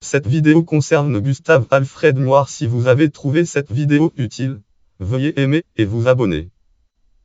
Cette vidéo concerne Gustave Alfred Noir. Si vous avez trouvé cette vidéo utile, veuillez aimer et vous abonner.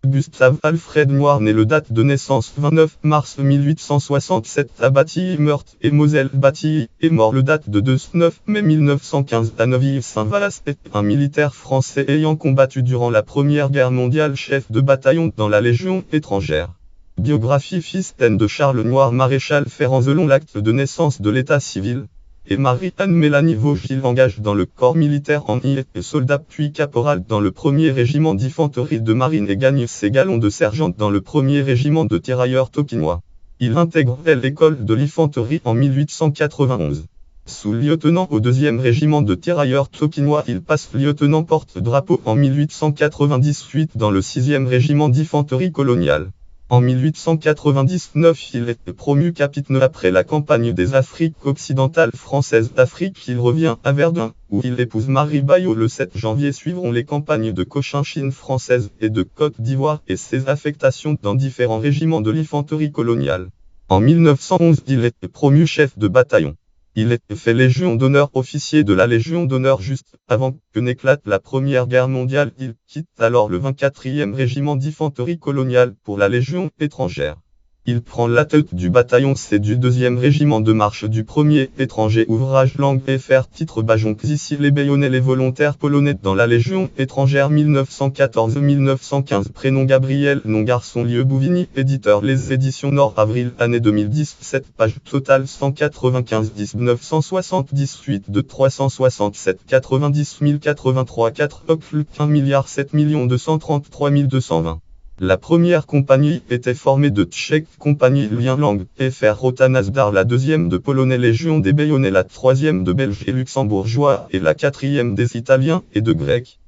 Gustave Alfred Noir né le date de naissance 29 mars 1867 à Batilly, Meurthe et Moselle. Batilly est mort le date de 9 mai 1915 à Neuville-Saint-Vaast, est un militaire français ayant combattu durant la Première Guerre mondiale, chef de bataillon dans la Légion étrangère. Biographie: fils de Charles Noir, maréchal ferrant selon l'acte de naissance de l'état civil, et Marie-Anne-Mélanie Vosges. Il engage dans le corps militaire en I et soldat puis caporal dans le 1er régiment d'infanterie de marine et gagne ses galons de sergent dans le 1er régiment de tirailleurs tonkinois. Il intègre l'école de l'infanterie en 1891. Sous-lieutenant au 2e régiment de tirailleurs tonkinois, il passe lieutenant porte-drapeau en 1898 dans le 6e régiment d'infanterie coloniale. En 1899, il est promu capitaine après la campagne des Afriques occidentales françaises d'Afrique. Il revient à Verdun, où il épouse Marie Bayot. Le 7 janvier suivront les campagnes de Cochinchine française et de Côte d'Ivoire et ses affectations dans différents régiments de l'infanterie coloniale. En 1911, il est promu chef de bataillon. Il est fait Légion d'honneur, officier de la Légion d'honneur juste avant que n'éclate la Première Guerre mondiale. Il quitte alors le 24e régiment d'infanterie coloniale pour la Légion étrangère. Il prend la tête du bataillon C du 2e régiment de marche du 1er étranger. Ouvrage langue et faire titre Bajonc. Ici les Bayonnais, les volontaires polonais dans la Légion étrangère 1914-1915. Prénom Gabriel, nom garçon, lieu Bouvigny. Éditeur Les Éditions Nord, avril année 2017. Page totale 195 1978 de 367 90 083 4 Ocl 1 7 233 220. La première compagnie était formée de Tchèques, compagnie Lien Langue, FR Rotanazdar, la deuxième de Polonais Légion des Bayonnais, la troisième de Belges et Luxembourgeois et la quatrième des Italiens et de Grecs.